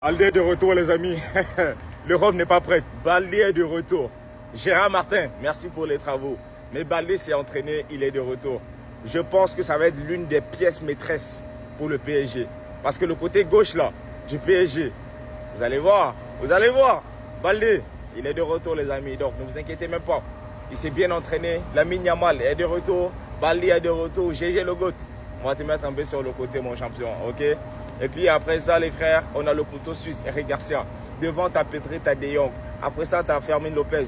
Baldé est de retour, les amis. L'Europe n'est pas prête. Baldé est de retour. Gérard Martin, merci pour les travaux. Mais Baldé s'est entraîné, il est de retour. Je pense que ça va être l'une des pièces maîtresses pour le PSG. Parce que le côté gauche là, du PSG, vous allez voir. Baldé, il est de retour, les amis. Donc ne vous inquiétez même pas. Il s'est bien entraîné. Lamine Yamal est de retour. Baldé est de retour. GG le GOAT. On va te mettre un peu sur le côté, mon champion. Ok? Et puis après ça, les frères, on a le couteau suisse, Eric Garcia. Devant, tu as Pedri, tu as De Jong. Après ça, tu as Fermin Lopez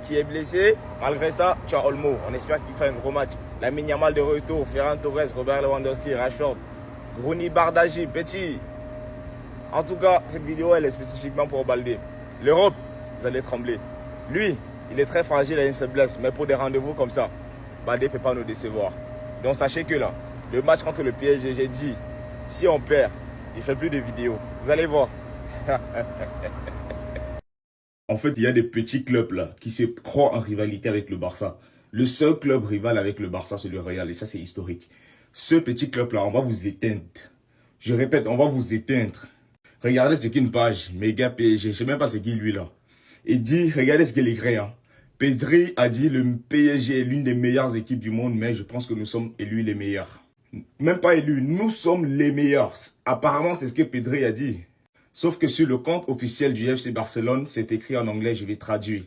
qui est blessé. Malgré ça, tu as Olmo. On espère qu'il fait un gros match. Lamine Yamal de retour. Ferran Torres, Robert Lewandowski, Rashford, Rooney, Bardaji, Petit. En tout cas, cette vidéo, elle est spécifiquement pour Baldé. L'Europe, vous allez trembler. Lui, il est très fragile et il se blesse. Mais pour des rendez-vous comme ça, Baldé ne peut pas nous décevoir. Donc sachez que là, le match contre le PSG, j'ai dit, si on perd, il ne fait plus de vidéos. Vous allez voir. En fait, il y a des petits clubs là qui se croient en rivalité avec le Barça. Le seul club rival avec le Barça, c'est le Real. Et ça, c'est historique. Ce petit club-là, on va vous éteindre. Je répète, on va vous éteindre. Regardez ce qu'une page, méga PSG. Je ne sais même pas ce qui lui là. Il dit, regardez ce qu'il écrit. Hein. Pedri a dit, le PSG est l'une des meilleures équipes du monde, mais je pense que nous sommes élus les meilleurs. Même pas élus, nous sommes les meilleurs. Apparemment, c'est ce que Pedri a dit. Sauf que sur le compte officiel du FC Barcelone, c'est écrit en anglais, je vais traduire.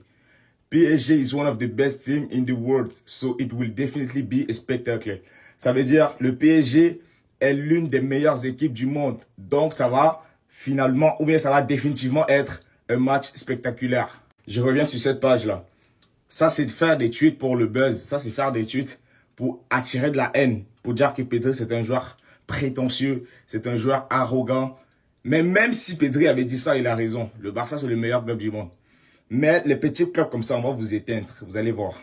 PSG is one of the best teams in the world, so it will definitely be a spectacle. Ça veut dire, le PSG est l'une des meilleures équipes du monde. Donc, ça va finalement, ou bien ça va définitivement être un match spectaculaire. Je reviens sur cette page-là. Ça, c'est de faire des tweets pour le buzz. Ça, c'est faire des tweets pour attirer de la haine. Pour dire que Pedri, c'est un joueur prétentieux. C'est un joueur arrogant. Mais même si Pedri avait dit ça, il a raison. Le Barça, c'est le meilleur club du monde. Mais les petits clubs comme ça, on va vous éteindre. Vous allez voir.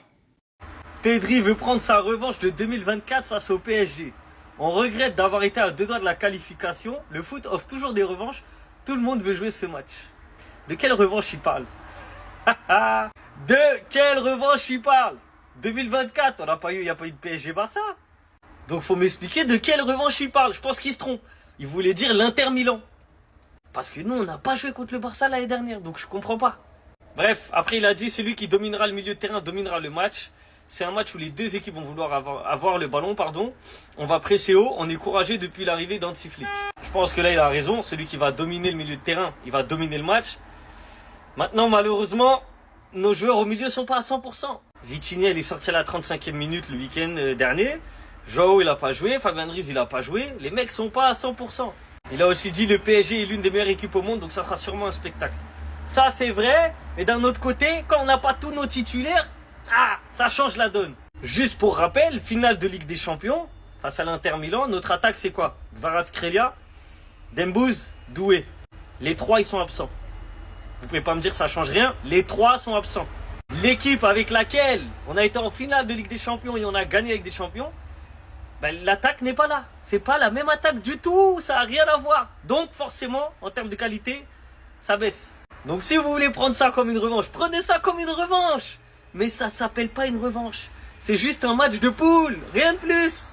Pedri veut prendre sa revanche de 2024 face au PSG. On regrette d'avoir été à 2 doigts de la qualification. Le foot offre toujours des revanches. Tout le monde veut jouer ce match. De quelle revanche il parle? De quelle revanche il parle? 2024, il n'y a pas eu de PSG Barça. Donc faut m'expliquer de quelle revanche il parle. Je pense qu'il se trompe. Il voulait dire l'Inter Milan. Parce que nous, on n'a pas joué contre le Barça l'année dernière. Donc je comprends pas. Bref, après il a dit celui qui dominera le milieu de terrain dominera le match. C'est un match où les deux équipes vont vouloir avoir le ballon, pardon. On va presser haut, on est courageux depuis l'arrivée d'Hansi Flick. Je pense que là il a raison, celui qui va dominer le milieu de terrain, il va dominer le match. Maintenant malheureusement, nos joueurs au milieu sont pas à 100%. Vitinha il est sorti à la 35e minute le week-end dernier. Joao il a pas joué, Fabien Ruiz il a pas joué. Les mecs sont pas à 100%. Il a aussi dit le PSG est l'une des meilleures équipes au monde, donc ça sera sûrement un spectacle. Ça c'est vrai, mais d'un autre côté, quand on n'a pas tous nos titulaires, ça change la donne. Juste pour rappel, finale de Ligue des Champions, face à l'Inter Milan, notre attaque c'est quoi? Kvaratskhelia, Dembouz, Doué. Les trois ils sont absents. Vous pouvez pas me dire ça change rien, les trois sont absents. L'équipe avec laquelle on a été en finale de Ligue des Champions et on a gagné avec des champions, l'attaque n'est pas là. C'est pas la même attaque du tout, ça n'a rien à voir. Donc forcément, en termes de qualité, ça baisse. Donc si vous voulez prendre ça comme une revanche, prenez ça comme une revanche. Mais ça s'appelle pas une revanche. C'est juste un match de poule, rien de plus.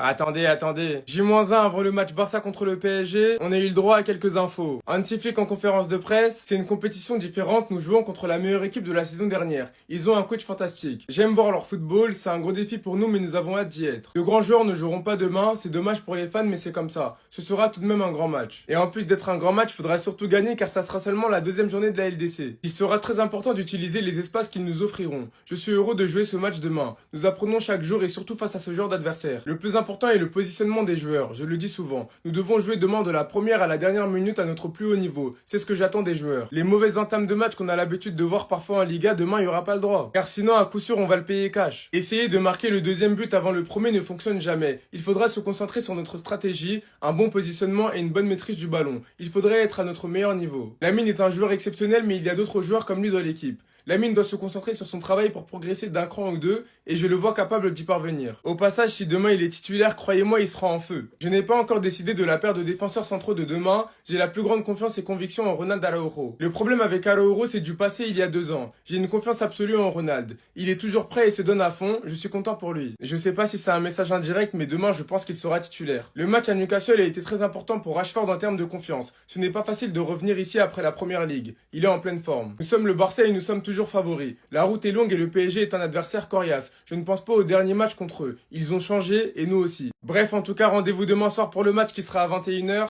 Attendez. J-1 avant le match Barça contre le PSG, on a eu le droit à quelques infos. Hansi Flick en conférence de presse, c'est une compétition différente, nous jouons contre la meilleure équipe de la saison dernière. Ils ont un coach fantastique. J'aime voir leur football, c'est un gros défi pour nous mais nous avons hâte d'y être. De grands joueurs ne joueront pas demain, c'est dommage pour les fans mais c'est comme ça. Ce sera tout de même un grand match. Et en plus d'être un grand match, faudra surtout gagner car ça sera seulement la deuxième journée de la LDC. Il sera très important d'utiliser les espaces qu'ils nous offriront. Je suis heureux de jouer ce match demain. Nous apprenons chaque jour et surtout face à ce genre d'adversaire. Le plus important est le positionnement des joueurs, je le dis souvent. Nous devons jouer demain de la première à la dernière minute à notre plus haut niveau. C'est ce que j'attends des joueurs. Les mauvaises entames de match qu'on a l'habitude de voir parfois en Liga, demain il n'y aura pas le droit. Car sinon à coup sûr on va le payer cash. Essayer de marquer le deuxième but avant le premier ne fonctionne jamais. Il faudra se concentrer sur notre stratégie, un bon positionnement et une bonne maîtrise du ballon. Il faudrait être à notre meilleur niveau. Lamine est un joueur exceptionnel mais il y a d'autres joueurs comme lui dans l'équipe. Lamine doit se concentrer sur son travail pour progresser d'un cran ou deux, et je le vois capable d'y parvenir. Au passage, si demain il est titulaire, croyez-moi, il sera en feu. Je n'ai pas encore décidé de la paire de défenseurs centraux de demain, j'ai la plus grande confiance et conviction en Ronald Araujo. Le problème avec Araujo, c'est du passé il y a 2 ans. J'ai une confiance absolue en Ronald. Il est toujours prêt et se donne à fond, je suis content pour lui. Je sais pas si c'est un message indirect, mais demain je pense qu'il sera titulaire. Le match à Newcastle a été très important pour Rashford en termes de confiance. Ce n'est pas facile de revenir ici après la première ligue. Il est en pleine forme. Nous sommes le Barça et nous sommes toujours favoris. La route est longue et le PSG est un adversaire coriace. Je ne pense pas au dernier match contre eux. Ils ont changé et nous aussi. Bref, en tout cas, rendez-vous demain soir pour le match qui sera à 21h.